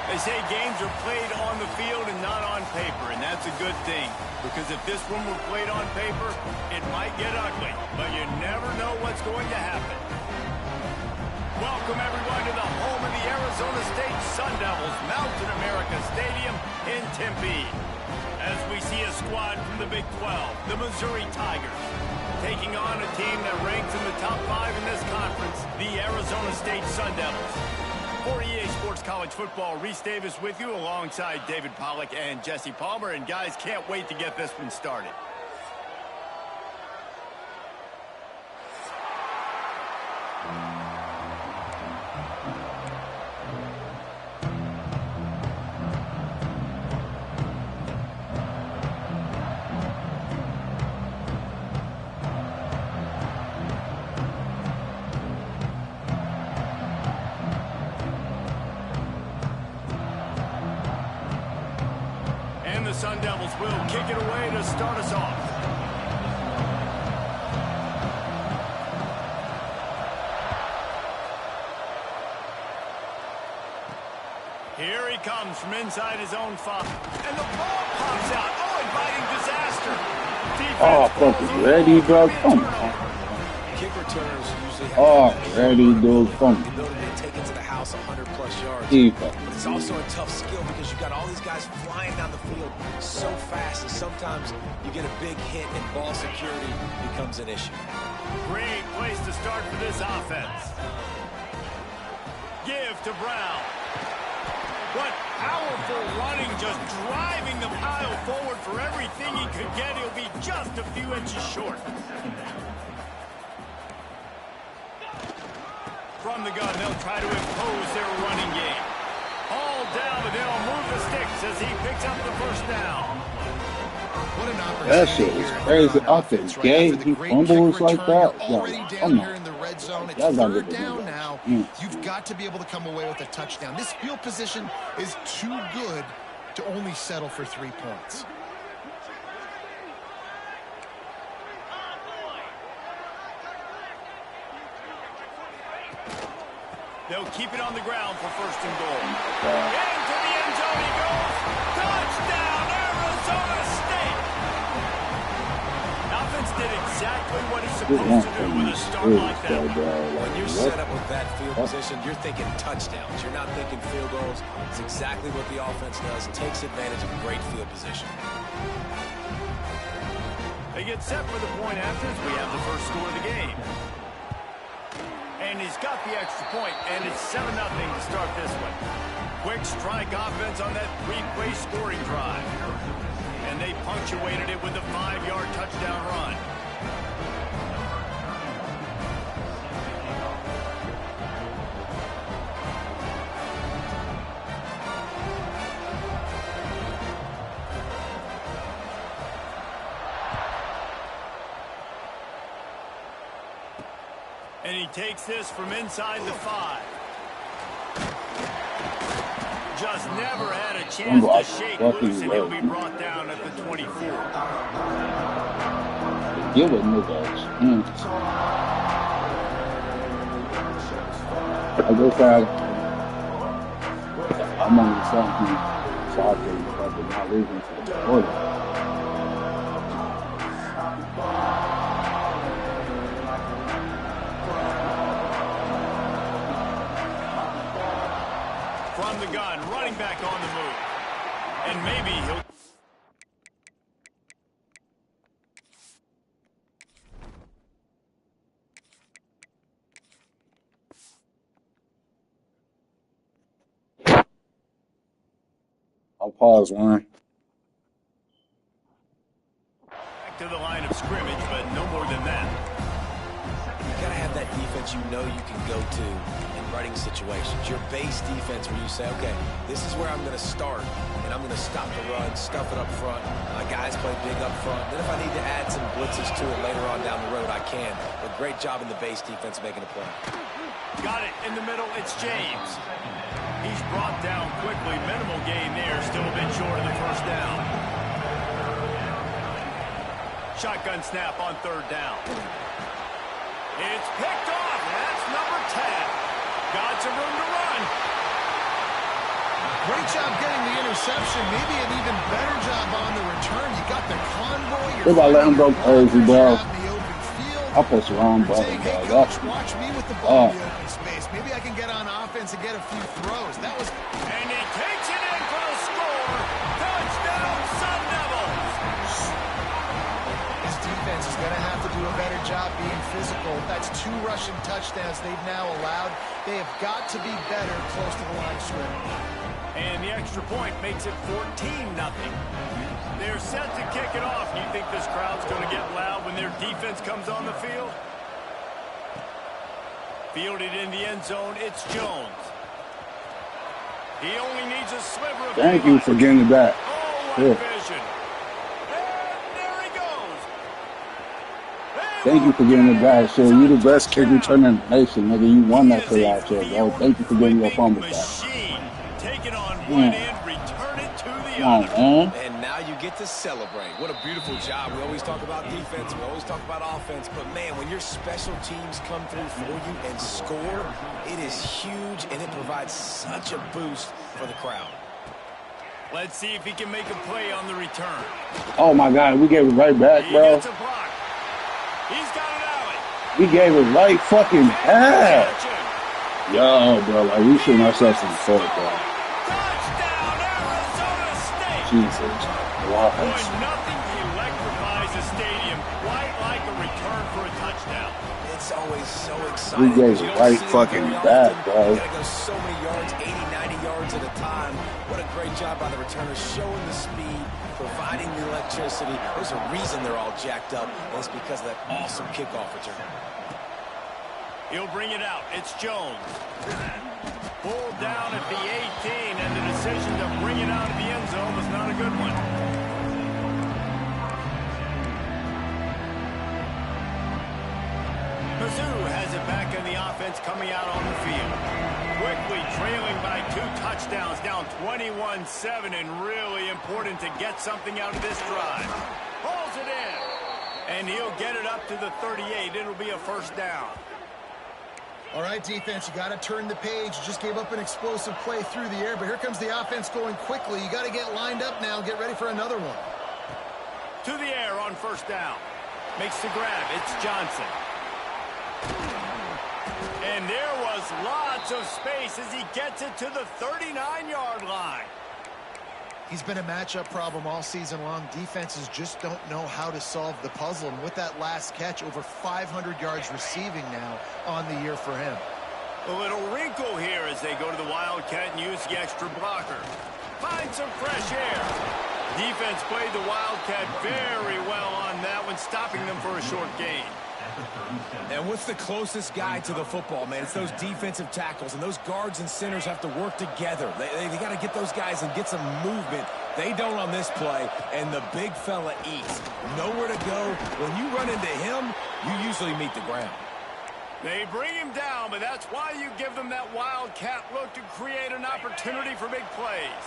They say games are played on the field and not on paper, and that's a good thing. Because if this one were played on paper, it might get ugly. But you never know what's going to happen. Welcome, everyone, to the home of the Arizona State Sun Devils, Mountain America Stadium in Tempe. As we see a squad from the Big 12, the Missouri Tigers, taking on a team that ranks in the top 5 in this conference, the Arizona State Sun Devils. For EA Sports College Football, Reese Davis with you alongside David Pollack and Jesse Palmer. And guys, can't wait to get this one started. The Sun Devils will kick it away to start us off. Here he comes from inside his own 5. And the ball pops out. Oh, inviting disaster. Oh, fucking ready, bro. Come on. Kick returners usually have ready, dude. Come on. the ability to take it to the house 100+ yards. Defense. But it's also a tough skill because you've got all these guys flying down the field so fast, and sometimes you get a big hit and ball security becomes an issue. Great place to start for this offense. Give to Brown. What powerful running, just driving the pile forward for everything he could get. He'll be just a few inches short. From the gun, they'll try to impose their running game. All down, but they'll move the sticks as he picks up the first down. What an opportunity. That shit was crazy. Off his game, he fumbles like that. Already down here in the red zone. It's third down now. You've got to be able to come away with a touchdown. This field position is too good to only settle for 3 points. They'll keep it on the ground for first and goal. Into the end zone he goes. Touchdown, Arizona State. Offense did exactly what he's supposed to do with a start like that. When you're set up with that field position, you're thinking touchdowns. You're not thinking field goals. It's exactly what the offense does. Takes advantage of great field position. They get set for the point after as we have the first score of the game. And he's got the extra point, and it's 7-0 to start this one. Quick strike offense on that 3-play scoring drive. And they punctuated it with a 5-yard touchdown run. And he takes this from inside the 5. Just never had a chance to shake loose, and he'll be brought down at the 24. Give it, niggas. I guess I'm on something, so I can not leaving for the order. From the gun, running back on the move. And maybe he'll... I'll pause one. Back to the line of scrimmage, but no more than that. You got to have that defense you know you can go to in running situations. Your base defense where you say, okay, this is where I'm going to start, and I'm going to stop the run, stuff it up front. My guys play big up front. Then if I need to add some blitzes to it later on down the road, I can. But great job in the base defense making a play. Got it in the middle. It's James. He's brought down quickly. Minimal gain there. Still a bit short of the first down. Shotgun snap on third down. It's picked off. That's number 10. Got some room to run. Great job getting the interception. Maybe an even better job on the return. You got the convoy. They're about to let him go crazy, bro. I'll press the wrong button, hey, bro. coach, watch me with the ball in the open space. Maybe I can get on offense and get a few throws. That was... And he takes it in for the score. Touchdown, Sun Devils. This defense is going to have to do a better job being physical. That's 2 rushing touchdowns they've now allowed. They have got to be better close to the line of scrimmage. And the extra point makes it 14-0. They're set to kick it off. You think this crowd's going to get loud when their defense comes on the field? Fielded in the end zone, it's Jones. He only needs a sliver of... Thank you for getting it back. Oh, what vision. And there he goes. Thank you for getting it back. So you the best kick returner in the nation, nigga. You won that shit out here, bro. Thank you for getting your fumble back. Take it on one end, return it to the other. And now you get to celebrate. What a beautiful job. We always talk about defense. We always talk about offense. But, man, when your special teams come through for you and score, it is huge, and it provides such a boost for the crowd. Let's see if he can make a play on the return. Oh, my God. We gave it right back, bro. He gets a block. He's got an alley. We gave it right fucking back. Yo, bro, like, we shooting ourselves in the foot, bro. Touchdown, Arizona State. Jesus. Wow. Boy, nothing electrifies a stadium quite like a return for a touchdown. It's always so exciting. We gave it right fucking back, bro. You gotta go so many yards, 80, 90 yards at a time. What a great job by the returners, showing the speed, providing the electricity. There's a reason they're all jacked up, and it's because of that awesome kickoff return. He'll bring it out. It's Jones. Pulled down at the 18, and the decision to bring it out of the end zone was not a good one. Mizzou has it back in the offense coming out on the field. Quickly trailing by 2 touchdowns, down 21-7, and really important to get something out of this drive. Pulls it in, and he'll get it up to the 38. It'll be a first down. All right, defense, you got to turn the page. You just gave up an explosive play through the air, but here comes the offense going quickly. You got to get lined up now, get ready for another one. To the air on first down. Makes the grab. It's Johnson. And there was lots of space as he gets it to the 39-yard line. He's been a matchup problem all season long. Defenses just don't know how to solve the puzzle. And with that last catch, over 500 yards receiving now on the year for him. A little wrinkle here as they go to the Wildcat and use the extra blocker. Find some fresh air. Defense played the Wildcat very well on that one, stopping them for a short gain. And what's the closest guy to the football, man? It's those defensive tackles, and those guards and centers have to work together. They got to get those guys and get some movement. They don't on this play, and the big fella eats. Nowhere to go. When you run into him, you usually meet the ground. They bring him down, but that's why you give them that Wildcat look to create an opportunity for big plays.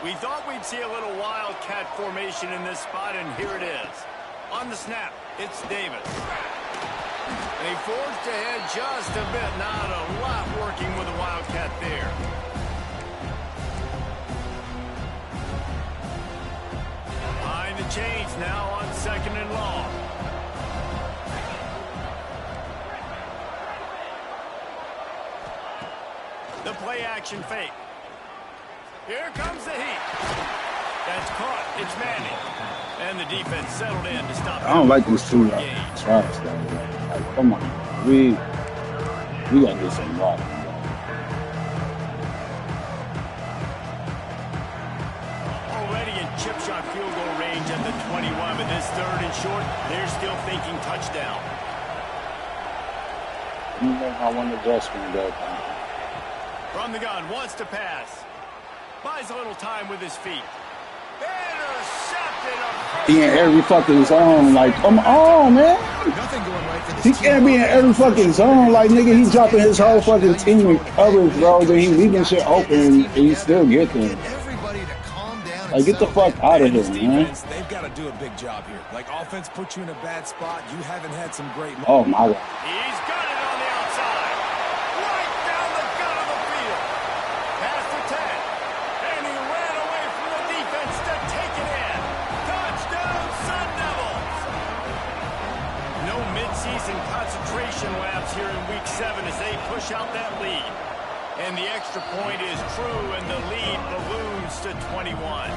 We thought we'd see a little Wildcat formation in this spot, and here it is. On the snap, it's Davis. They forged ahead just a bit. Not a lot working with the Wildcat there. Behind the chains now on 2nd and long. The play action fake. Here comes the heat. That's caught. It's Manning. And the defense settled in to stop. I don't like these 2 tries, though. Like, come on. We got to get some luck. Already in chip shot field goal range at the 21, but this 3rd and short, they're still thinking touchdown. You know how one adjustment go. From the gun, wants to pass. Buys a little time with his feet. Intercepted. He in every fucking zone. Like, come on, man. Nothing going right for this He can't be in every fucking zone. Like, nigga, he dropping his whole fucking team in coverage, bro. Then he leaving shit open, and he still get them. Everybody to calm down. Like, get the fuck out of here, man. They've got to do a big job here. Like, offense puts you in a bad spot. You haven't had some great moments. Oh, my God. He's got it on the outside. Right down the gut of the field. Past the 10. 7 as they push out that lead. And the extra point is true, and the lead balloons to 21.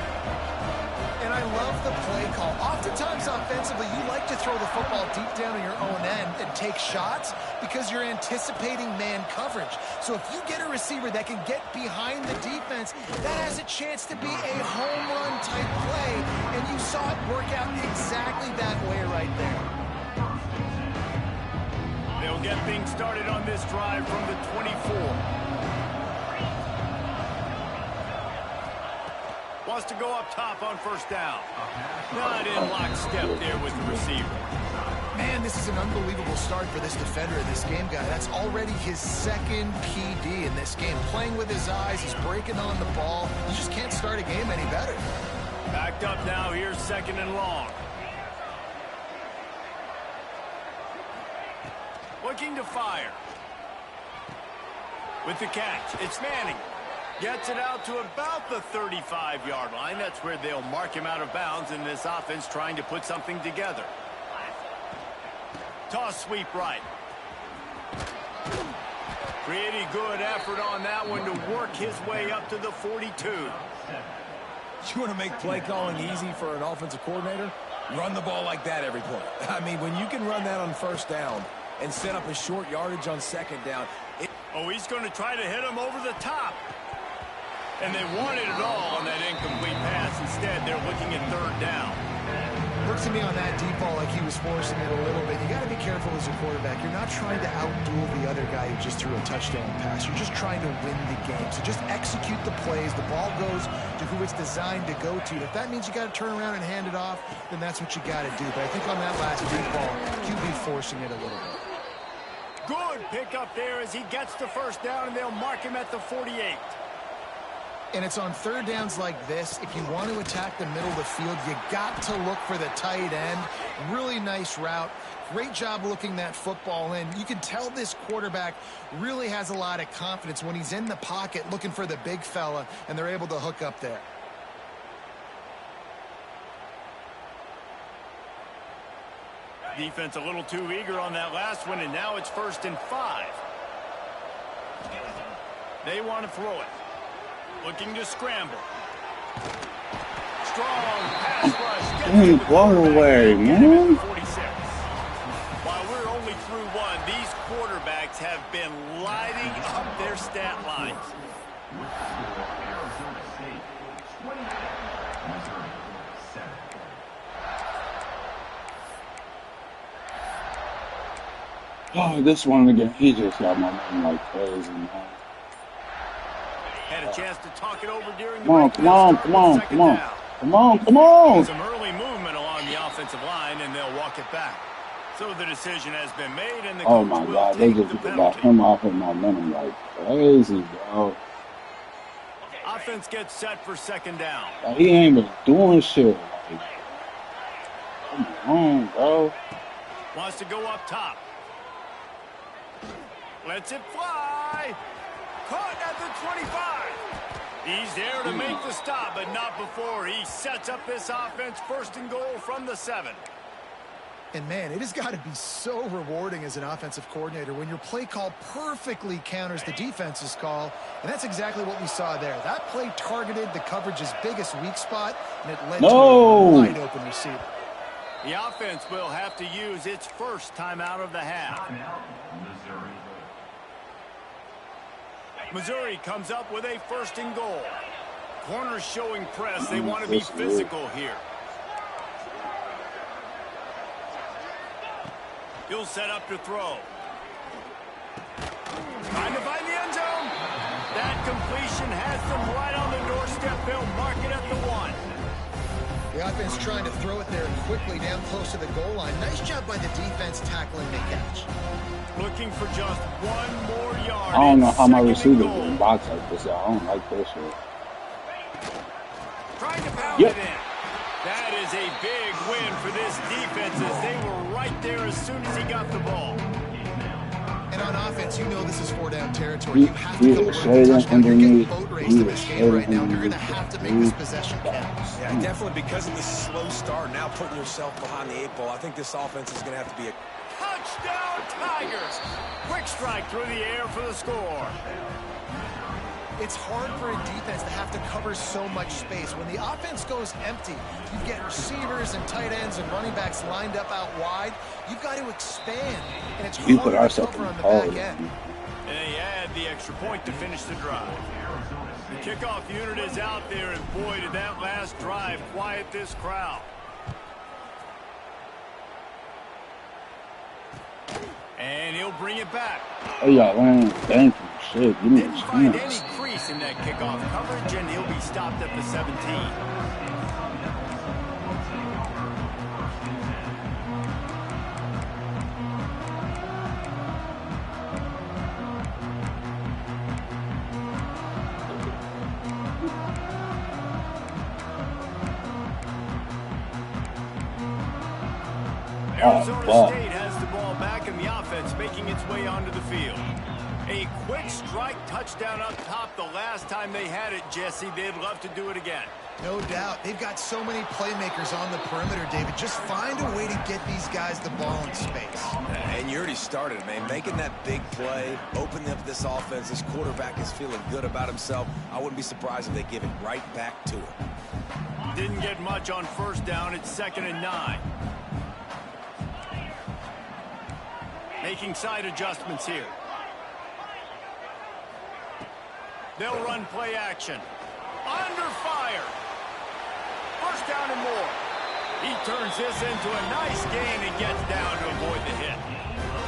And I love the play call. Oftentimes offensively, you like to throw the football deep down in your own end and take shots because you're anticipating man coverage. So if you get a receiver that can get behind the defense, that has a chance to be a home run type play. And you saw it work out exactly that way right there. They'll get things started on this drive from the 24. Wants to go up top on first down. Not in lockstep there with the receiver. Man, this is an unbelievable start for this defender in this game, guy. That's already his second PD in this game. Playing with his eyes, he's breaking on the ball. You just can't start a game any better. Backed up now, here's 2nd and long. Looking to fire. With the catch, it's Manning. Gets it out to about the 35-yard line. That's where they'll mark him out of bounds in this offense trying to put something together. Toss sweep right. Pretty good effort on that one to work his way up to the 42. You want to make play calling easy for an offensive coordinator? Run the ball like that every play. I mean, when you can run that on first down and set up a short yardage on second down. He's going to try to hit him over the top. And they wanted it all on that incomplete pass. Instead, they're looking at 3rd down. Looked to me on that deep ball like he was forcing it a little bit. You got to be careful as a quarterback. You're not trying to outduel the other guy who just threw a touchdown pass. You're just trying to win the game. So just execute the plays. The ball goes to who it's designed to go to. If that means you got to turn around and hand it off, then that's what you got to do. But I think on that last deep ball, QB forcing it a little bit. Good pickup there as he gets the first down, and they'll mark him at the 48. And it's on 3rd downs like this. If you want to attack the middle of the field, you got to look for the tight end. Really nice route. Great job looking that football in. You can tell this quarterback really has a lot of confidence when he's in the pocket looking for the big fella, and they're able to hook up there. Defense a little too eager on that last one, and now it's 1st and 5. They want to throw it. Looking to scramble. Strong pass rush. Blow away, man. 46. While we're only through one, these quarterbacks have been lighting up their stat lines. Oh, this one again, he just got my name like crazy, man. Had a chance to talk it over during the Come on, break. come on, come on, come on. Come on, come on. Some early movement along the offensive line, and they'll walk it back. So the decision has been made, and the Oh coach my will God, they take just the got penalty. him off of momentum like crazy, bro. Offense gets set for 2nd down. Like, he ain't been doing shit. Like, come on, bro. Wants to go up top. Lets it fly. Caught at the 25. He's there to make the stop, but not before he sets up this offense 1st and goal from the 7. And, man, it has got to be so rewarding as an offensive coordinator when your play call perfectly counters the defense's call. And that's exactly what we saw there. That play targeted the coverage's biggest weak spot, and it led to a wide-open receiver. The offense will have to use its first timeout of the half. Missouri comes up with a 1st and goal. Corners showing press. They want to be physical here. He'll set up to throw. Trying to find the end zone. That completion has them right on the doorstep. They'll mark it at the 1. The offense trying to throw it there quickly down close to the goal line. Nice job by the defense tackling the catch. Looking for just one more yard. I don't know how my 2nd and receivers goal. can box like this. I don't like this shit. Trying to pound Yep. it in. That is a big win for this defense as they were right there as soon as he got the ball. And on offense, you know this is 4-down territory. You have to go Yeah, for the touchdown. You're getting underneath. boat raced in this game right now. You're going to underneath. have to make this possession count. Yeah, definitely because of the slow start, now putting yourself behind the 8 ball. I think this offense is going to have to be a Touchdown, Tigers! Quick strike through the air for the score. It's hard for a defense to have to cover so much space. When the offense goes empty, you get receivers and tight ends and running backs lined up out wide. You've got to expand, and it's hard to cover on the back end. And they add the extra point to finish the drive. The kickoff unit is out there, and boy, did that last drive quiet this crowd. And he'll bring it back. Oh, yeah, man. Thank you. Shit, give me Didn't find any crease in that kickoff coverage, and he'll be stopped at the 17. Arizona State has the ball back, and the offense making its way onto the field. A quick strike touchdown up top the last time they had it, Jesse. They'd love to do it again. No doubt. They've got so many playmakers on the perimeter, David. Just find a way to get these guys the ball in space. And you already started, man. Making that big play, opening up this offense. This quarterback is feeling good about himself. I wouldn't be surprised if they give it right back to him. Didn't get much on first down. It's 2nd and 9. Making side adjustments here. They'll run play action. Under fire. First down and more. He turns this into a nice gain and gets down to avoid the hit.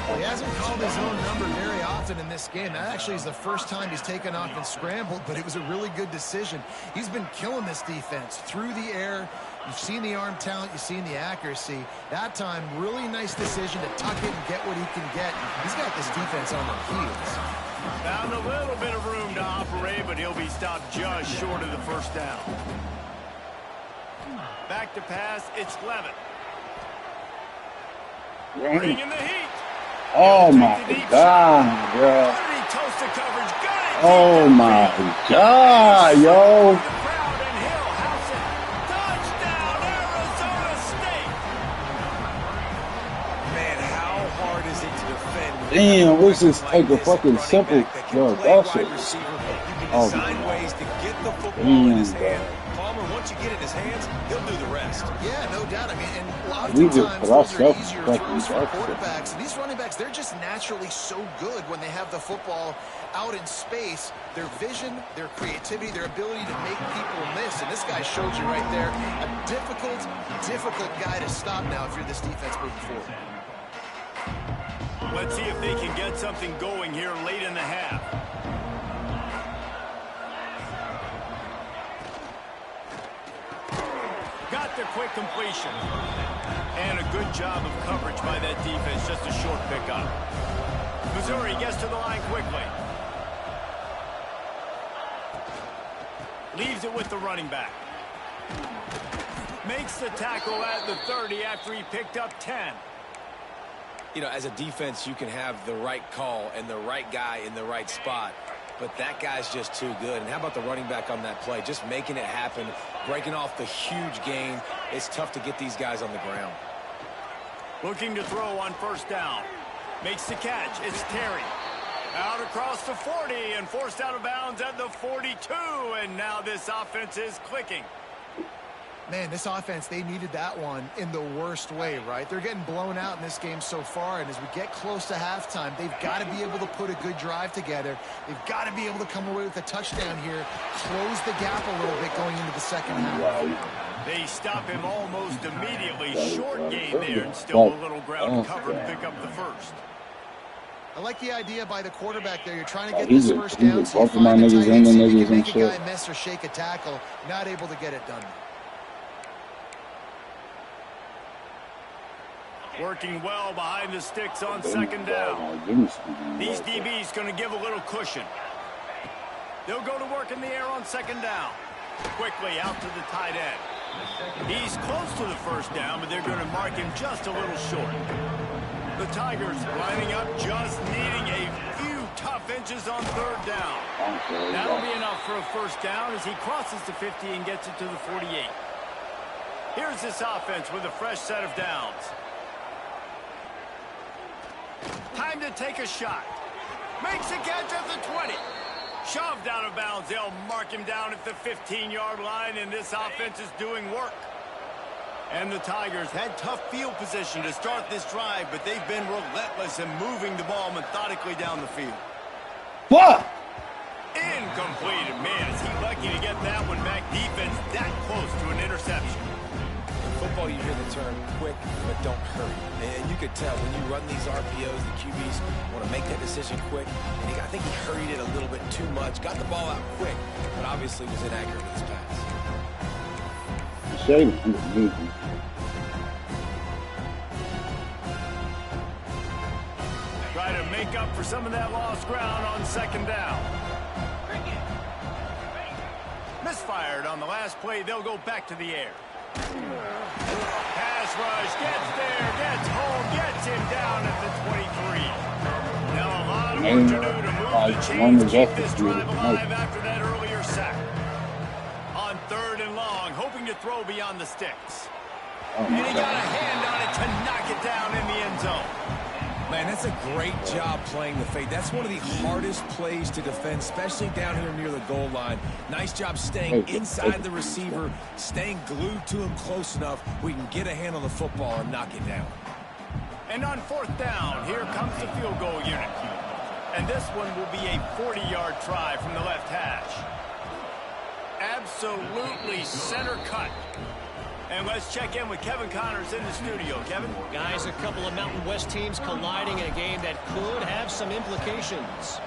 Well, he hasn't called his own number very often in this game. That actually is the first time he's taken off and scrambled, but it was a really good decision. He's been killing this defense through the air. You've seen the arm talent. You've seen the accuracy. That time, really nice decision to tuck it and get what he can get. He's got this defense on their heels. Found a little bit of room to operate, but he'll be stopped just short of the first down. Back to pass. It's Levitt. Bringing the heat. Oh, my God, bro. Oh, my God, yo. Damn, let's just take a fucking simple, yo, that's it. Oh, ways to get the football in his hand. Palmer, once you get it in his hands, he'll do the rest. Yeah, no doubt. I mean, and oftentimes those are easier throws for quarterbacks. And these running backs, they're just naturally so good when they have the football out in space. Their vision, their creativity, their ability to make people miss. And this guy showed you right there, a difficult guy to stop now if you're this defense moving forward. Let's see if they can get something going here late in the half. Got the quick completion. And a good job of coverage by that defense. Just a short pickup. Missouri gets to the line quickly. Leaves it with the running back. Makes the tackle at the 30 after he picked up 10. You know, as a defense, you can have the right call and the right guy in the right spot, but that guy's just too good. And how about the running back on that play? Just making it happen, breaking off the huge gain. It's tough to get these guys on the ground. Looking to throw on first down. Makes the catch. It's Terry. Out across the 40 and forced out of bounds at the 42. And now this offense is clicking. Man, this offense, they needed that one in the worst way, right? They're getting blown out in this game so far, and as we get close to halftime, they've got to be able to put a good drive together. They've got to be able to come away with a touchdown here, close the gap a little bit going into the second half. They stop him almost immediately. Short gain there, and still a little ground cover to pick up the first. I like the idea by the quarterback there. You're trying to get this first down, so you find my the niggas tight end, and see the if you niggas can and make a shit. guy miss or shake a tackle. Not able to get it done. Working well behind the sticks on second down. These DBs going to give a little cushion. They'll go to work in the air on second down. Quickly out to the tight end. He's close to the first down, but they're going to mark him just a little short. The Tigers lining up, just needing a few tough inches on third down. That'll be enough for a first down as he crosses the 50 and gets it to the 48. Here's this offense with a fresh set of downs. Time to take a shot. Makes a catch at the 20. Shoved out of bounds. They'll mark him down at the 15-yard line, and this offense is doing work. And the Tigers had tough field position to start this drive, but they've been relentless in moving the ball methodically down the field. What? Incomplete. Man, is he lucky to get that one back. Defense that close to an interception. In football, you hear the term quick, but don't hurry. And you could tell when you run these RPOs, the QBs want to make that decision quick. And I think he hurried it a little bit too much. Got the ball out quick, but obviously was inaccurate with his pass. Shady underneath him. Try to make up for some of that lost ground on second down. Misfired on the last play. They'll go back to the air. Pass rush. Gets there. Gets home. Gets him down at the 23. Now a lot of work to do to move the chains to keep this drive alive after that earlier sack. On 3rd and long, hoping to throw beyond the sticks. And he got a hand on it to knock it down in the end zone. Man, that's a great job playing the fake. That's one of the hardest plays to defend, especially down here near the goal line. Nice job staying inside the receiver, staying glued to him close enough where he can get a hand on the football and knock it down. And on 4th down, here comes the field goal unit. And this one will be a 40-yard try from the left hash. Absolutely center cut. And let's check in with Kevin Connors in the studio. Kevin? Guys, a couple of Mountain West teams colliding in a game that could have some implications.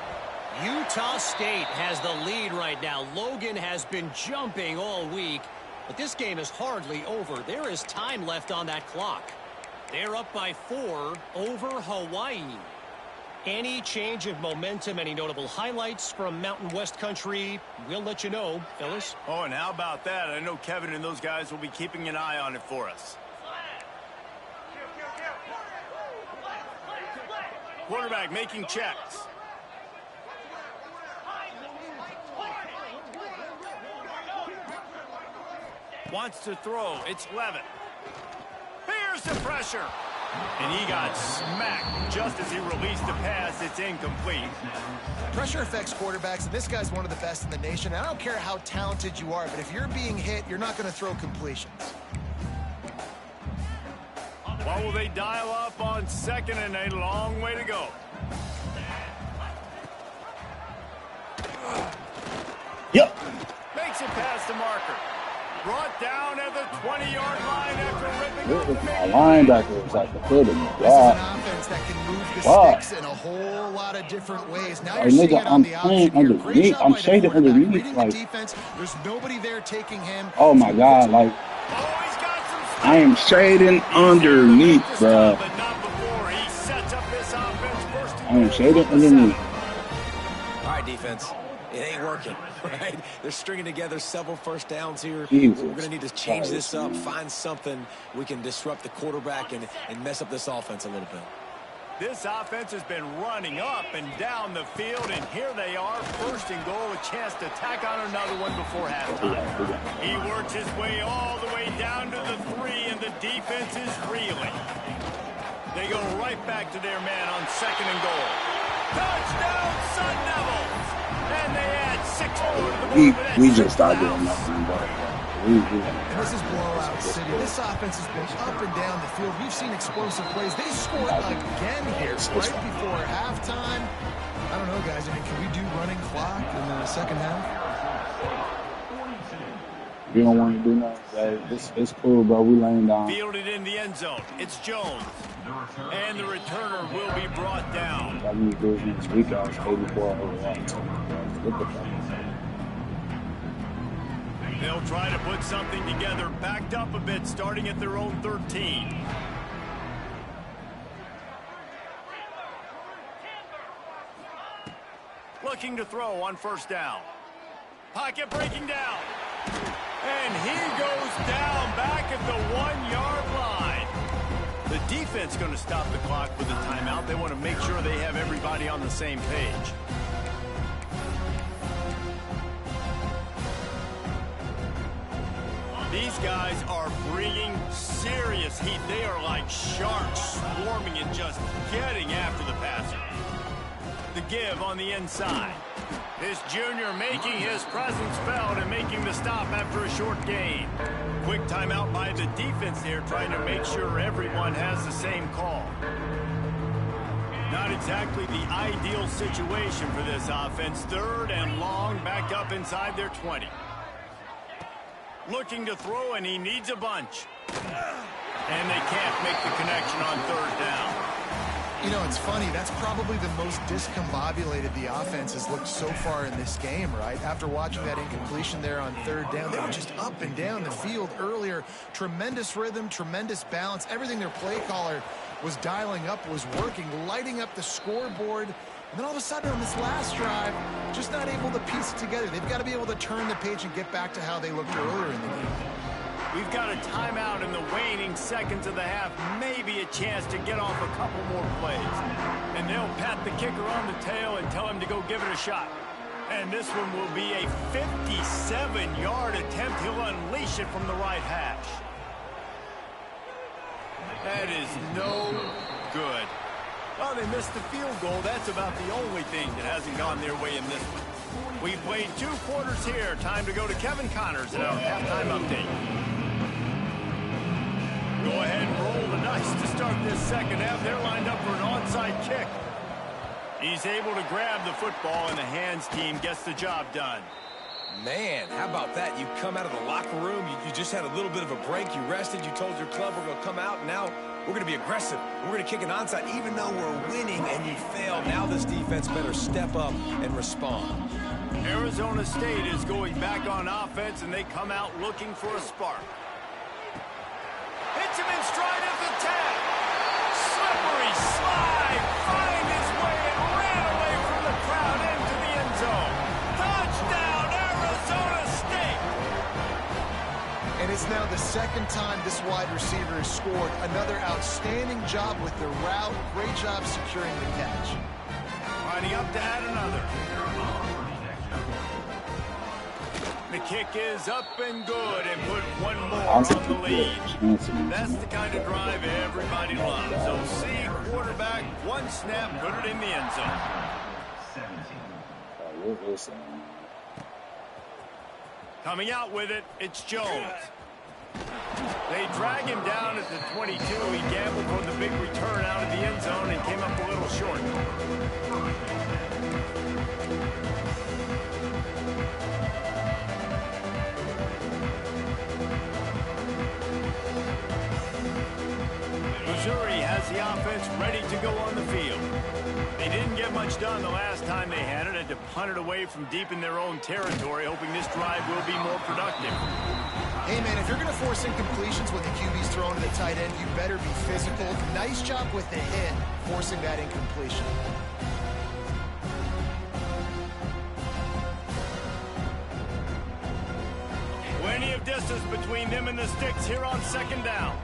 Utah State has the lead right now. Logan has been jumping all week, but this game is hardly over. There is time left on that clock. They're up by 4 over Hawaii. Any change of momentum, any notable highlights from Mountain West country, we'll let you know, fellas. Oh, and how about that? I know Kevin and those guys will be keeping an eye on it for us. Quarterback making checks. Wants to throw. It's Levin. Here's the pressure. And he got smacked just as he released the pass. It's incomplete. Pressure affects quarterbacks, and this guy's one of the best in the nation. I don't care how talented you are, but if you're being hit, you're not going to throw completions. What will they dial up on 2nd and a long way to go? Yep. Makes it past the marker. Brought down at the 20-yard line after ripping up the linebacker was at the foot of me. This is an offense that can move the sticks in a whole lot of different ways. Now you're seeing it on the option here. Great job by the quarterback. Reading the defense. There's nobody there taking him. Oh my God! Like I am shading underneath, bro. I am shading underneath. All right, defense. It ain't working, right? They're stringing together several first downs here. Jesus. We're going to need to change this up, find something we can disrupt the quarterback and mess up this offense a little bit. This offense has been running up and down the field, and here they are, 1st and goal, a chance to tack on another one before halftime. He works his way all the way down to the 3, and the defense is reeling. They go right back to their man on 2nd and goal. Touchdown, Sun Devils! And they add 6 more to the board. We just started doing nothing, but And this is blowout city. This offense has been up and down the field. We've seen explosive plays. They scored again here right before halftime. I don't know, guys. I mean, can we do running clock in the second half? you don't want to do nothing. It's cool, bro. We laying down. Fielded in the end zone. It's Jones. And the returner will be brought down. I need to do it next week. I was 84 overall. They'll try to put something together, backed up a bit, starting at their own 13. Looking to throw on 1st down. Pocket breaking down. And he goes down back at the 1-yard line. The defense going to stop the clock with a timeout. They want to make sure they have everybody on the same page. These guys are bringing serious heat. They are like sharks swarming and just getting after the passer. The give on the inside. This junior making his presence felt and making the stop after a short gain. Quick timeout by the defense here, trying to make sure everyone has the same call. Not exactly the ideal situation for this offense. 3rd and long, back up inside their 20. Looking to throw, and he needs a bunch. And they can't make the connection on 3rd down. You know, it's funny. That's probably the most discombobulated the offense has looked so far in this game, right? After watching that incompletion there on 3rd down, they were just up and down the field earlier. Tremendous rhythm, tremendous balance. Everything their play caller was dialing up was working, lighting up the scoreboard. And then all of a sudden on this last drive, just not able to piece it together. They've got to be able to turn the page and get back to how they looked earlier in the game. We've got a timeout in the waning seconds of the half. Maybe a chance to get off a couple more plays. And they'll pat the kicker on the tail and tell him to go give it a shot. And this one will be a 57-yard attempt. He'll unleash it from the right hash. That is no good. Well, they missed the field goal. That's about the only thing that hasn't gone their way in this one. We've played 2 quarters here. Time to go to Kevin Connors in our halftime update. Go ahead and roll the dice to start this second half. They're lined up for an onside kick. He's able to grab the football, and the hands team gets the job done. Man, how about that? You come out of the locker room, you just had a little bit of a break, you rested, you told your club we're going to come out, and now we're going to be aggressive. We're going to kick an onside, even though we're winning and you fail. Now this defense better step up and respond. Arizona State is going back on offense, and they come out looking for a spark. Hits him in stride at the 10. Slippery slide. Find his way and ran away from the crowd into the end zone. Touchdown, Arizona State. And it's now the 2nd time this wide receiver has scored. Another outstanding job with the route. Great job securing the catch. Lining up to add another. The kick is up and good, and put one more on the lead. That's the kind of drive everybody loves. So see quarterback, one snap, put it in the end zone. Coming out with it, it's Jones. They drag him down at the 22. He gambled for the big return out of the end zone and came up a little short. Missouri has the offense ready to go on the field. They didn't get much done the last time they had it, had to punt it away from deep in their own territory, hoping this drive will be more productive. Hey, man, if you're going to force incompletions when the QB's throwing to the tight end, you better be physical. Nice job with the hit, forcing that incompletion. Plenty of distance between them and the sticks here on 2nd down.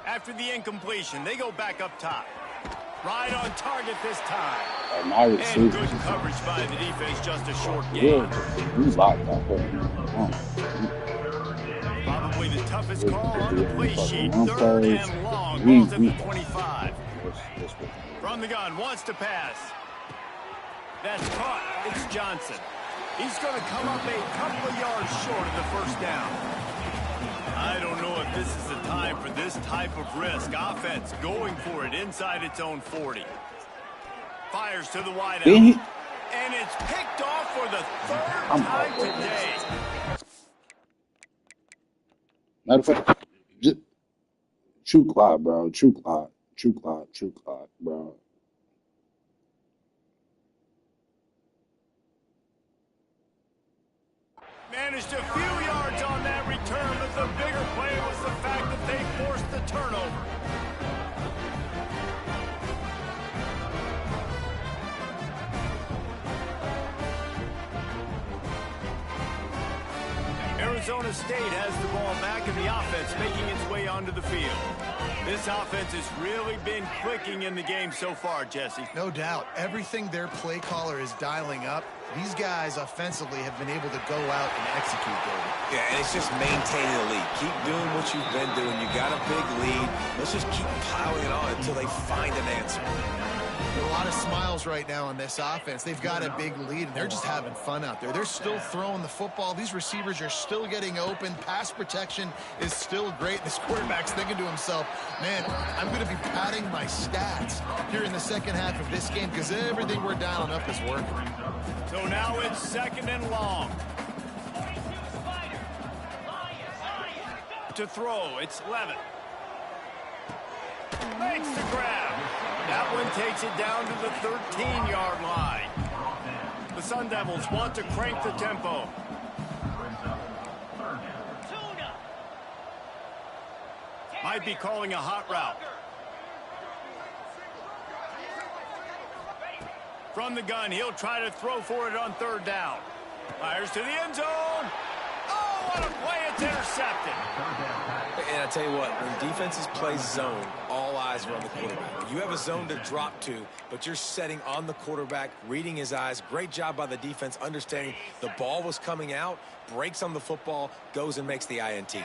After the incompletion, they go back up top. Right on target this time. And good coverage by the defense, just a short game. Probably the toughest call on the play sheet. 3rd and long, ball's at the 25. From the gun, wants to pass. That's caught. It's Johnson. He's going to come up a couple of yards short of the 1st down. I don't know if this is the time for this type of risk. Offense going for it inside its own 40. Fires to the wide out. And it's picked off for the 3rd time today. Matter of fact, just true clock, bro. True clock, bro. Managed a few yards on that return, but the bigger play was the fact that they forced the turnover. Arizona State has the ball back, and the offense making its way onto the field. This offense has really been clicking in the game so far, Jesse. No doubt. Everything their play caller is dialing up, these guys offensively have been able to go out and execute, David. Yeah, and it's just maintaining the lead. Keep doing what you've been doing. You got a big lead. Let's just keep piling it on until they find an answer. There are a lot of smiles right now on this offense. They've got a big lead, and they're just having fun out there. They're still throwing the football. These receivers are still getting open. Pass protection is still great. This quarterback's thinking to himself, man, I'm going to be padding my stats here in the second half of this game because everything we're dialing up is working. So now it's second and long. To throw, it's Levitt. Makes the grab. That one takes it down to the 13-yard line. The Sun Devils want to crank the tempo. Might be calling a hot route. From the gun, he'll try to throw for it on third down. Fires to the end zone. Oh, what a play. It's intercepted. And I tell you what, when defenses play zone, all eyes are on the quarterback. You have a zone to drop to, but you're setting on the quarterback, reading his eyes. Great job by the defense, understanding the ball was coming out, breaks on the football, goes and makes the INT.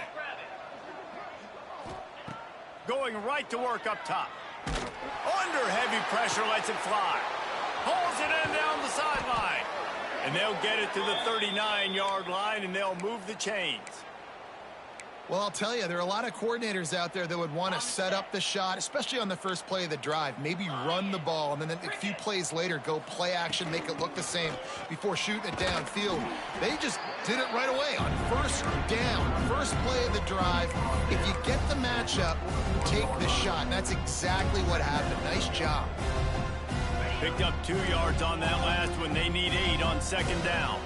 Going right to work up top. Under heavy pressure, lets it fly. Pulls it in down the sideline. And they'll get it to the 39-yard line, and they'll move the chains. Well, I'll tell you, there are a lot of coordinators out there that would want to set up the shot, especially on the first play of the drive, maybe run the ball, and then a few plays later go play action, make it look the same before shooting it downfield. They just did it right away on first down, first play of the drive. If you get the matchup, take the shot, and that's exactly what happened. Nice job. Picked up 2 yards on that last one. They need 8 on second down.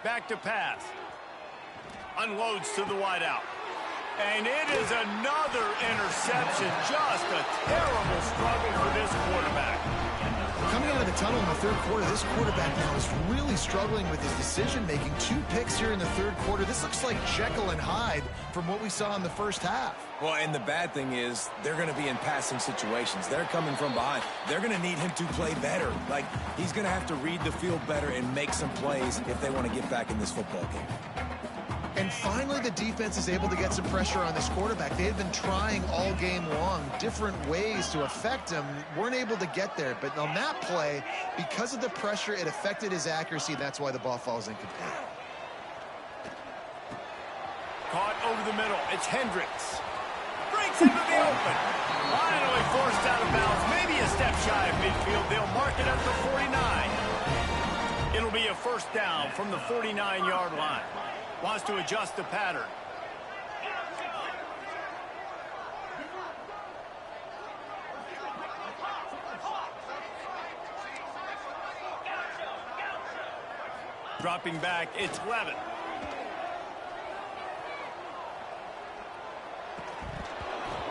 Back to pass. Unloads to the wideout. And it is another interception. Just a terrible struggle for this quarterback. Coming out of the tunnel in the third quarter, this quarterback now is really struggling with his decision-making. 2 picks here in the third quarter. This looks like Jekyll and Hyde from what we saw in the first half. Well, and the bad thing is they're going to be in passing situations. They're coming from behind. They're going to need him to play better. Like, he's going to have to read the field better and make some plays if they want to get back in this football game. And finally, the defense is able to get some pressure on this quarterback. They had been trying all game long different ways to affect him. Weren't able to get there. But on that play, because of the pressure, it affected his accuracy. That's why the ball falls incomplete. Caught over the middle. It's Hendricks. Breaks into the open. Finally forced out of bounds. Maybe a step shy of midfield. They'll mark it up to 49. It'll be a first down from the 49-yard line. Wants to adjust the pattern. Dropping back, it's Levitt.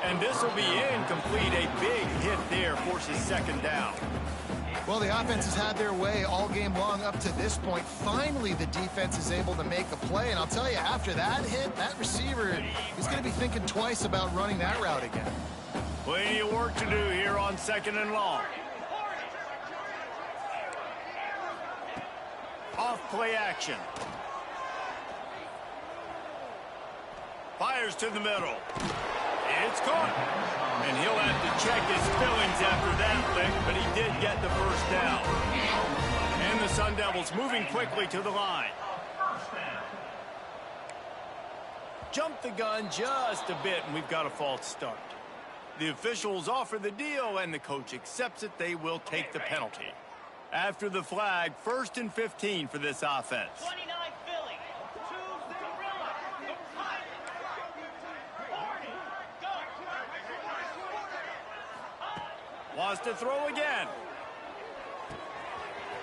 And this will be incomplete. A big hit there forces second down. Well, the offense has had their way all game long up to this point. Finally, the defense is able to make a play. And I'll tell you, after that hit, that receiver is going to be thinking twice about running that route again. Plenty of work to do here on second and long. Off play action. Fires to the middle. It's caught. And he'll have to check his fillings after that lick, but he did get the first down. And the Sun Devils moving quickly to the line. Jump the gun just a bit, and we've got a false start. The officials offer the deal, and the coach accepts it. They will take the penalty. After the flag, 1st and 15 for this offense. 29 Philly. Wants to throw again.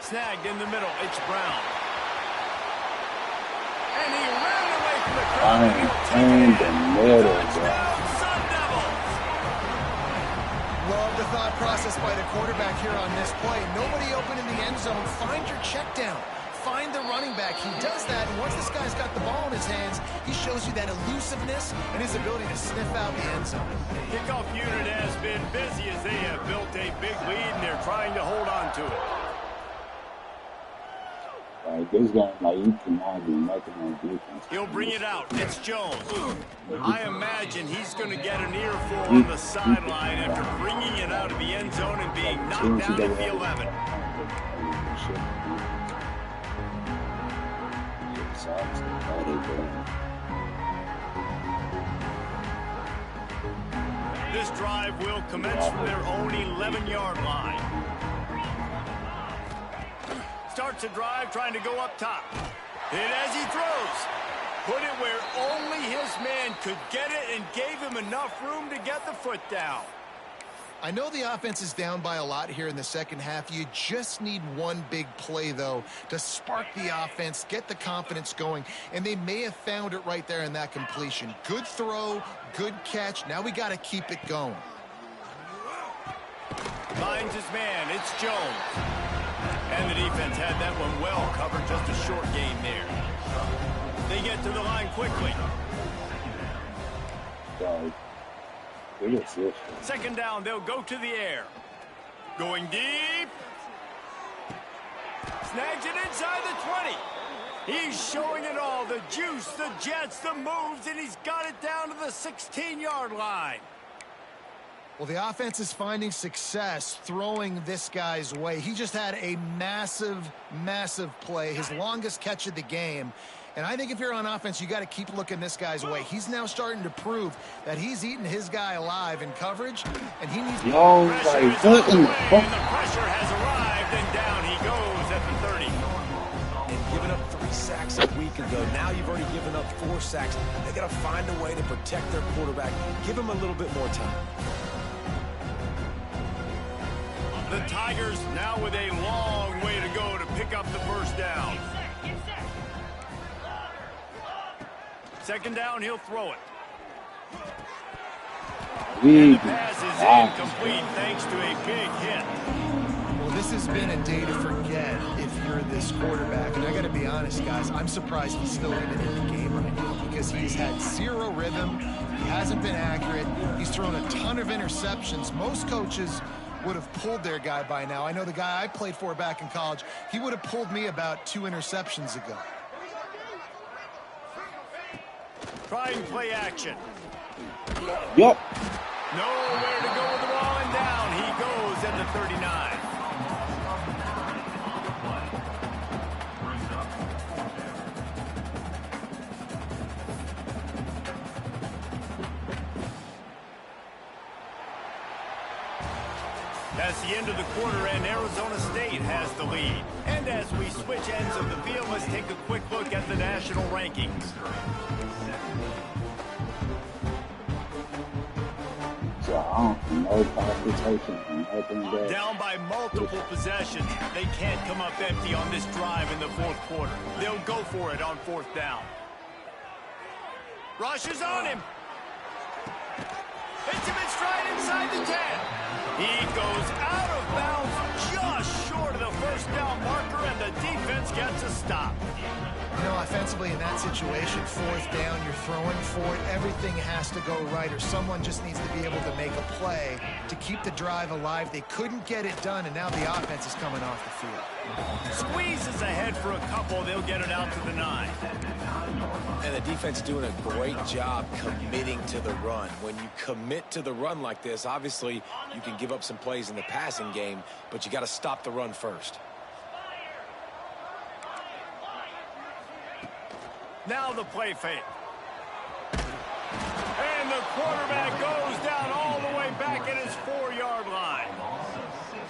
Snagged in the middle. It's Brown. And he ran away from the crowd. In the middle, bro. Sun Devils. Love the thought process by the quarterback here on this play. Nobody open in the end zone. Find your check down. Find the running back, he does that, and once this guy's got the ball in his hands, he shows you that elusiveness and his ability to sniff out the end zone. Kickoff unit has been busy as they have built a big lead, and they're trying to hold on to it. Like, this game, like, you cannot do nothing on defense. He'll bring it out. It's Jones. I imagine he's going to get an earful on the sideline after bringing it out of the end zone and being knocked down at the 11. This drive will commence from their own 11-yard line. Starts a drive trying to go up top. Hit as he throws. Put it where only his man could get it and gave him enough room to get the foot down. I know the offense is down by a lot here in the second half. You just need one big play, though, to spark the offense, get the confidence going, and they may have found it right there in that completion. Good throw, good catch. Now we got to keep it going. Finds his man. It's Jones. And the defense had that one well covered. Just a short game there. They get to the line quickly. Second down, they'll go to the air. Going deep. Snags it inside the 20. He's showing it all. The juice, the jets, the moves, and he's got it down to the 16-yard line. Well, the offense is finding success throwing this guy's way. He just had a massive, massive play, his longest catch of the game. And I think if you're on offense, you got to keep looking this guy's way. He's now starting to prove that he's eating his guy alive in coverage, and he needs to... Yo, Pressure is on the way, and the pressure has arrived, and down he goes at the 30. And giving up 3 sacks a week ago, now you've already given up 4 sacks. They got to find a way to protect their quarterback. Give him a little bit more time. The Tigers now with a long way to go to pick up the first down. Second down, he'll throw it. And the pass is incomplete thanks to a big hit. Well, this has been a day to forget if you're this quarterback. And I got to be honest, guys, I'm surprised he's still even in the game right now because he's had zero rhythm. He hasn't been accurate. He's thrown a ton of interceptions. Most coaches would have pulled their guy by now. I know the guy I played for back in college, he would have pulled me about 2 interceptions ago. Trying play action. Yep. Nowhere to go with the ball, and down he goes at the 39. That's the end of the quarter, and Arizona State has the lead. And as we switch ends of the field, let's take a quick look at the national rankings. No competition, nothing there. Down by multiple possessions. They can't come up empty on this drive in the fourth quarter. They'll go for it on fourth down. Rush is on him. Hits him in stride inside the 10. He goes out of bounds just short of the first down marker, and the defense gets a stop. You know, offensively in that situation, fourth down, you're throwing for it. Everything has to go right, or someone just needs to be able to make a play to keep the drive alive. They couldn't get it done, and now the offense is coming off the field. Squeezes ahead for a couple. They'll get it out to the 9. And the defense doing a great job committing to the run. When you commit to the run like this, obviously you can give up some plays in the passing game, but you got to stop the run first. Now the play fake. And the quarterback goes down all the way back at his 4-yard line.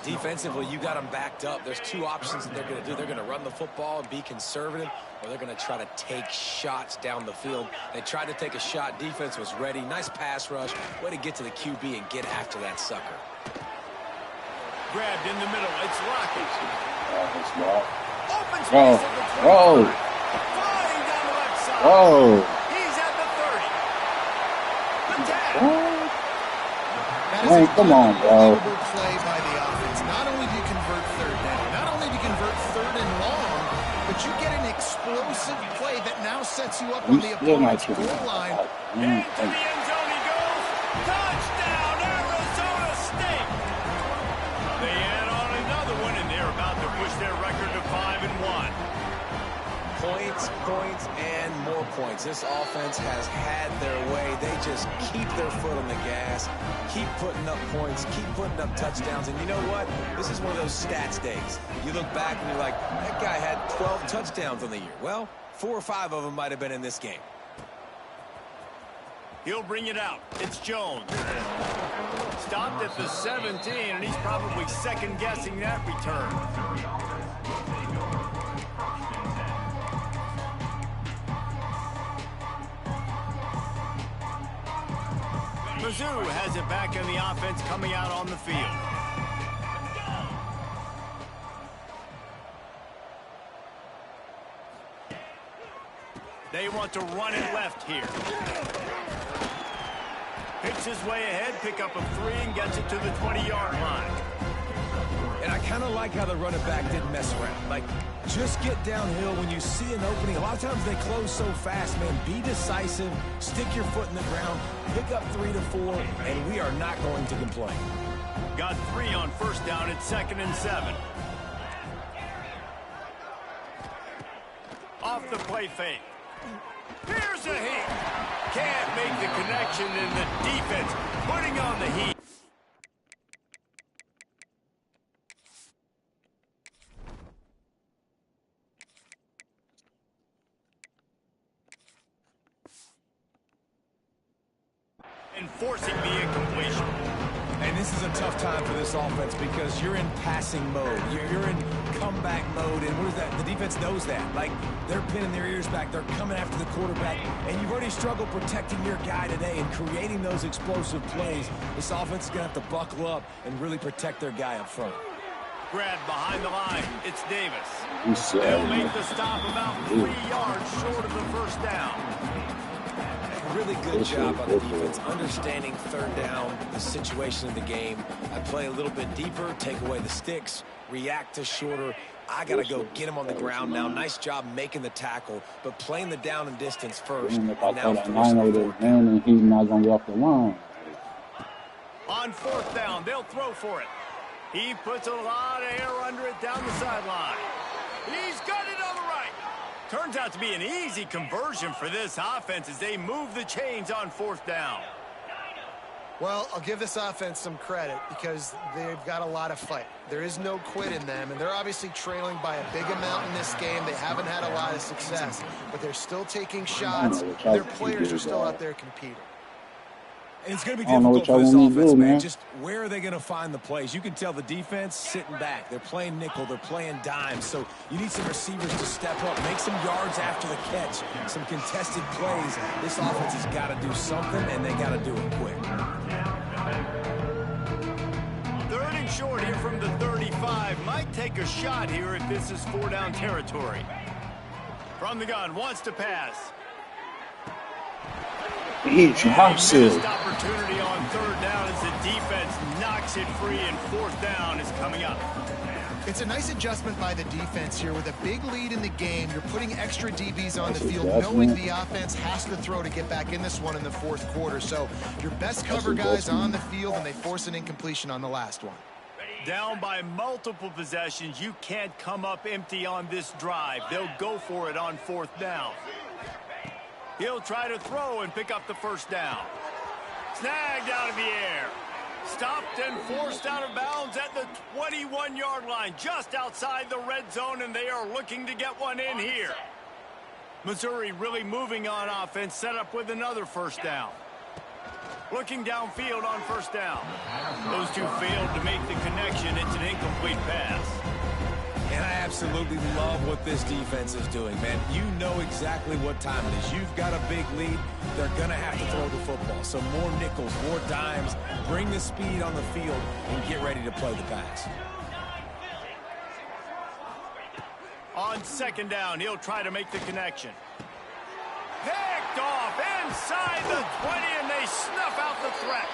Defensively, you got them backed up. There's 2 options that they're going to do. They're going to run the football and be conservative, or they're going to try to take shots down the field. They tried to take a shot. Defense was ready. Nice pass rush. Way to get to the QB and get after that sucker. Grabbed in the middle. It's Lockett. Open space Oh. at the 20. Oh. Flying down the left side. Oh. He's at the 30. The 10. That is Man, a come on, bro. unbelievable play by the offense. Not only do you convert third down, not only do you convert third and long, but but you get an explosive play that now sets you up on the opponent's goal line. Into the end zone he goes. Touchdown, Arizona State. They add on another one, and they're about to push their record to 5-1. Points, points, and more points. This offense has had their way. They just keep their foot on the gas, keep putting up points, keep putting up touchdowns. And you know what? This is one of those stats days. You look back and you're like, that guy had 12 touchdowns on the year. Well, 4 or 5 of them might have been in this game. He'll bring it out. It's Jones. Stopped at the 17, and he's probably second-guessing that return. Mizzou has it back in the offense coming out on the field. They want to run it left here. Picks his way ahead, pick up a 3, and gets it to the 20-yard line. And I kind of like how the running back didn't mess around. Like, just get downhill when you see an opening. A lot of times they close so fast, man. Be decisive, stick your foot in the ground, pick up 3 to 4, and we are not going to complain. Got 3 on first down at 2nd and 7. Off the play fake. Here's a heat. Can't make the connection, and the defense putting on the heat. Enforcing the incompletion. And this is a tough time for this offense because you're in passing mode. You're in comeback mode, and what is that? The defense knows that. Like, they're pinning their ears back. They're coming after the quarterback, and you've already struggled protecting your guy today and creating those explosive plays. This offense is going to have to buckle up and really protect their guy up front. Grab behind the line. It's Davis. They'll make the stop about 3 yards short of the first down. Really good job on the defense, understanding third down, the situation of the game. I play a little bit deeper, take away the sticks, react to shorter. I got to go get him on the ground now. Nice job making the tackle, but playing the down and distance first. And if I throw that 9 over there, and he's not going to get off the line. On 4th down, they'll throw for it. He puts a lot of air under it down the sideline. He's got it on the right. Turns out to be an easy conversion for this offense as they move the chains on 4th down. Well, I'll give this offense some credit because they've got a lot of fight. There is no quit in them, and they're obviously trailing by a big amount in this game. They haven't had a lot of success, but they're still taking shots. Their players are still out there competing. And it's going to be difficult for this offense, man. Just where are they going to find the plays? You can tell the defense sitting back. They're playing nickel. They're playing dime. So you need some receivers to step up, make some yards after the catch, some contested plays. This offense has got to do something, and they got to do it quick. 3rd and short here from the 35. Might take a shot here if this is 4-down territory. From the gun, wants to pass. He drops it. Missed opportunity on 3rd down as the defense knocks it free, and 4th down is coming up. It's a nice adjustment by the defense here. With a big lead in the game, you're putting extra DBs on the field, knowing the offense has to throw to get back in this one in the 4th quarter. So your best cover guys on the field, and they force an incompletion on the last one. Down by multiple possessions. You can't come up empty on this drive. They'll go for it on 4th down. He'll try to throw and pick up the 1st down. Snagged out of the air. Stopped and forced out of bounds at the 21-yard line, just outside the red zone, and they are looking to get one in here. Missouri really moving on offense, set up with another 1st down. Looking downfield on 1st down. Those two failed to make the connection. It's an incomplete pass. And I absolutely love what this defense is doing, man. You know exactly what time it is. You've got a big lead. They're going to have to throw the football. So more nickels, more dimes. Bring the speed on the field and get ready to play the pass. On 2nd down, he'll try to make the connection. Picked off inside the 20, and they snuff out the threat.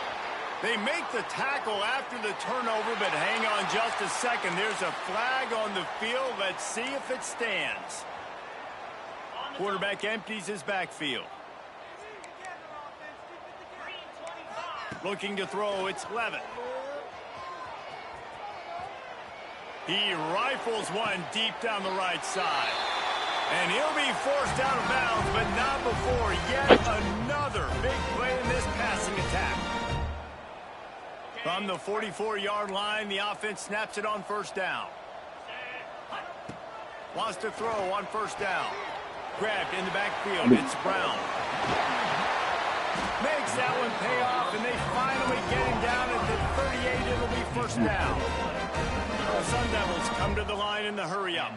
They make the tackle after the turnover, but hang on just a second. There's a flag on the field. Let's see if it stands. Quarterback empties his backfield. Looking to throw, it's Levin. He rifles one deep down the right side. And he'll be forced out of bounds, but not before yet another big play in this passing attack. From the 44-yard line, the offense snaps it on first down. Wants to throw on first down. Grabbed in the backfield. It's Brown. Makes that one pay off, and they finally get him down at the 38. It'll be first down. The Sun Devils come to the line in the hurry-up.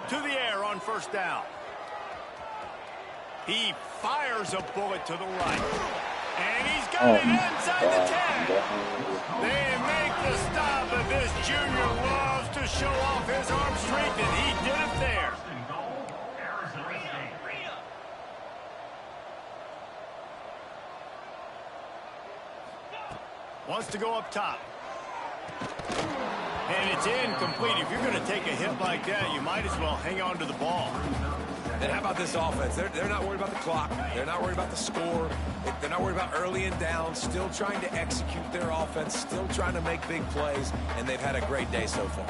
To the air on first down. He fires a bullet to the right. And he's got it inside the 10. They make the stop, but this junior loves to show off his arm strength, and he did it there. Wants to go up top. And it's incomplete. If you're going to take a hit like that, you might as well hang on to the ball. And how about this offense? They're not worried about the clock. They're not worried about the score. They're not worried about early and down. Still trying to execute their offense. Still trying to make big plays. And they've had a great day so far.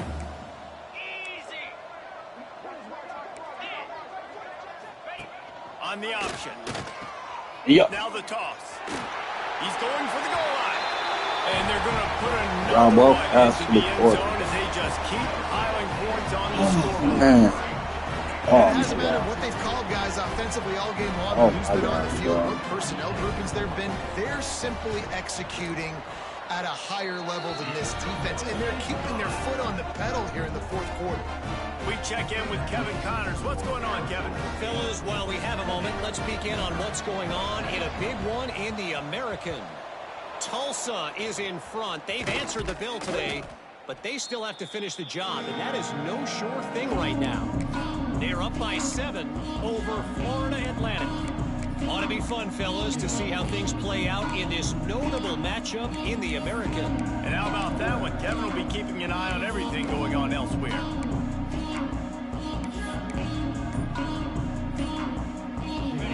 On the option. Yep. Now the toss. He's going for the goal line. And they're going to put another one into the end zone as they just keep piling points on the scoreboard. It doesn't matter what they've called guys offensively all game long, who's been on the field, what personnel groupings there have been. They're simply executing at a higher level than this defense, and they're keeping their foot on the pedal here in the fourth quarter. We check in with Kevin Connors. What's going on, Kevin? Fellas, while we have a moment, let's peek in on what's going on in a big one in the American. Tulsa is in front. They've answered the bell today, but they still have to finish the job, and that is no sure thing right now. They're up by 7 over Florida Atlantic. Ought to be fun, fellas, to see how things play out in this notable matchup in the American. And how about that one? Kevin will be keeping an eye on everything going on elsewhere.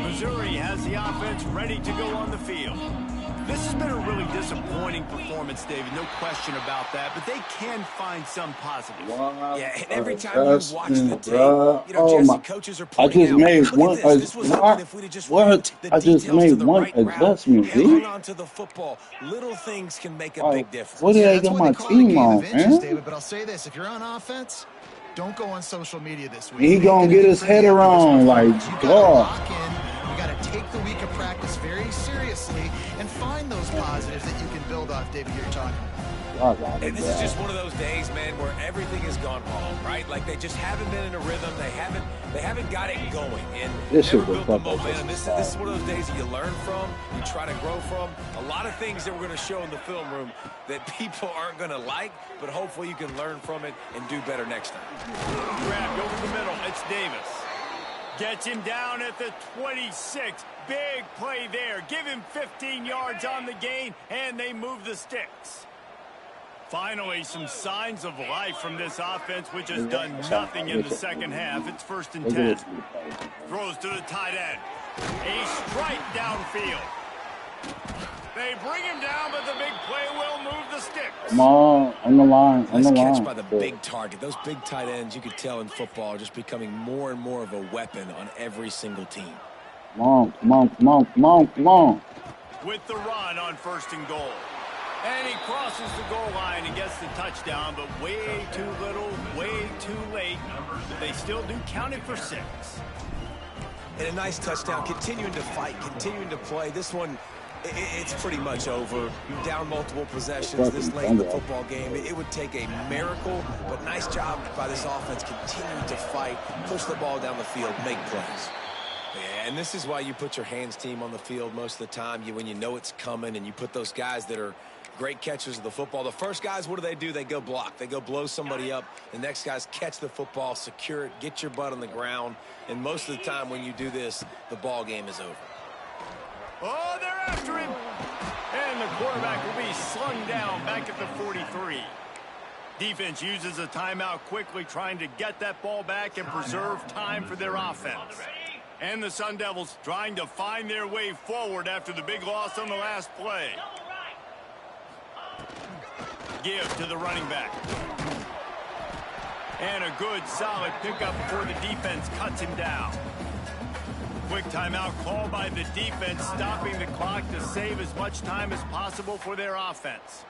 Missouri has the offense ready to go on the field. This has been a really disappointing performance, David. No question about that. But they can find some positives. Yeah, and every time you watch the tape, you know, Jesse, coaches are I just made one. I just made one adjustment. Hang on to the football. Little things can make a big difference. What did I get my team on, man? David, but I'll say this: if you're on offense, don't go on social media this week. He gonna get his head around like God. Got to take the week of practice very seriously and find those positives that you can build off, David, you're talking about. And this is just one of those days, man, where everything has gone wrong, right? Like they just haven't been in a rhythm. They haven't got it going. And this never built the momentum. This is one of those days that you learn from, you try to grow from. A lot of things that we're going to show in the film room that people aren't going to like, but hopefully you can learn from it and do better next time. Grabbed over the middle. It's Davis. Gets him down at the 26. Big play there. Give him 15 yards on the gain, and they move the sticks. Finally, some signs of life from this offense, which has done nothing in the second half. It's 1st and 10. Throws to the tight end. A strike downfield. They bring him down, but the big play will move the sticks. Come on the line, on the line. Nice catch by the big target. Those big tight ends, you could tell in football, are just becoming more and more of a weapon on every single team. Come on. With the run on 1st and goal. And he crosses the goal line and gets the touchdown, but way too little, way too late. They still do count it for 6. And a nice touchdown, continuing to fight, continuing to play. This one, it's pretty much over. Down multiple possessions this late in the football game. It would take a miracle, but nice job by this offense continuing to fight, push the ball down the field, make plays. Yeah, and this is why you put your hands team on the field most of the time. When you know it's coming, and you put those guys that are great catchers of the football. The first guys, what do? They go block. They go blow somebody up. The next guys catch the football, secure it, get your butt on the ground. And most of the time when you do this, the ball game is over. Oh, they're after him. And the quarterback will be slung down back at the 43. Defense uses a timeout quickly, trying to get that ball back and preserve time for their offense. And the Sun Devils trying to find their way forward after the big loss on the last play. Give to the running back. And a good, solid pickup before the defense cuts him down. Quick timeout called by the defense, stopping the clock to save as much time as possible for their offense.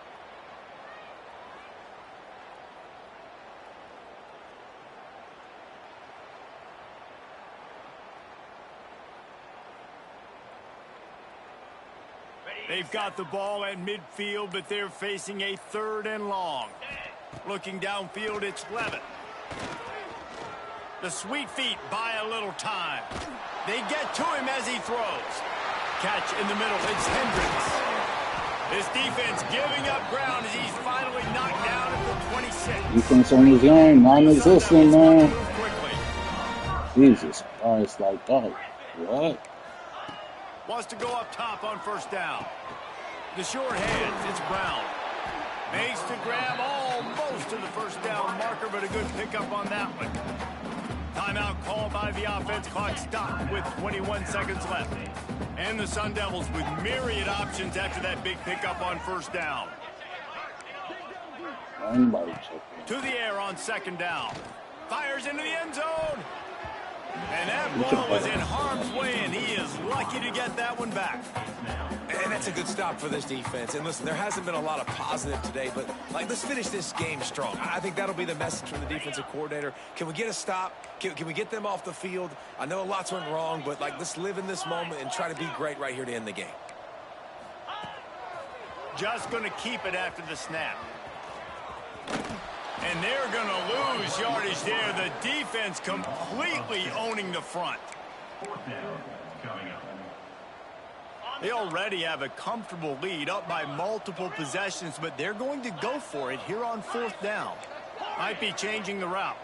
They've got the ball at midfield, but they're facing a 3rd and long. Looking downfield, it's Levitt. The sweet feet buy a little time. They get to him as he throws. Catch in the middle, it's Hendricks. This defense giving up ground as he's finally knocked down at the 26. Defense on his line, non-existent, man. Jesus Christ, like that. What? Wants to go up top on 1st down. The short hands, it's Brown. Makes to grab almost to the 1st down marker, but a good pickup on that one. Timeout called by the offense. Clock stopped with 21 seconds left. And the Sun Devils with myriad options after that big pickup on 1st down. To the air on 2nd down. Fires into the end zone. And that ball was in harm's way, and he is lucky to get that one back. And that's a good stop for this defense. And listen, there hasn't been a lot of positive today, but let's finish this game strong. I think that'll be the message from the defensive coordinator. Can we get a stop? Can we get them off the field? I know lots went wrong, but let's live in this moment and try to be great right here to end the game. Just going to keep it after the snap. And they're going to lose yardage there. The defense completely owning the front. They already have a comfortable lead, up by multiple possessions, but they're going to go for it here on 4th down. Might be changing the route.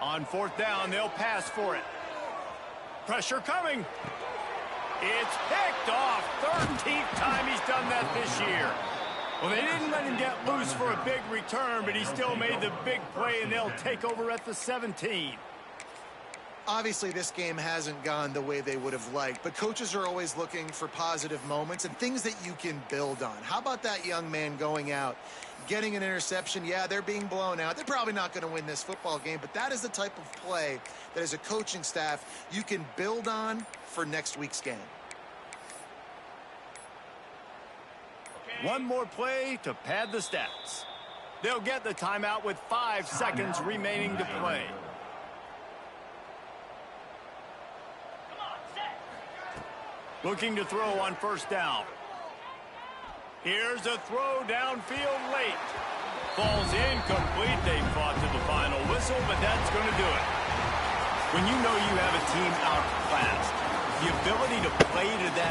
On 4th down, they'll pass for it. Pressure coming. It's picked off. 13th time he's done that this year. Well, they didn't let him get loose for a big return, but he still made the big play, and they'll take over at the 17. Obviously, this game hasn't gone the way they would have liked, but coaches are always looking for positive moments and things that you can build on. How about that young man going out, getting an interception? Yeah, they're being blown out. They're probably not going to win this football game, but that is the type of play that as a coaching staff you can build on for next week's game. One more play to pad the stats. They'll get the timeout with 5 seconds remaining to play. Looking to throw on 1st down. Here's a throw downfield late. Falls incomplete. They fought to the final whistle, but that's going to do it. When you know you have a team outclassed, the ability to play to that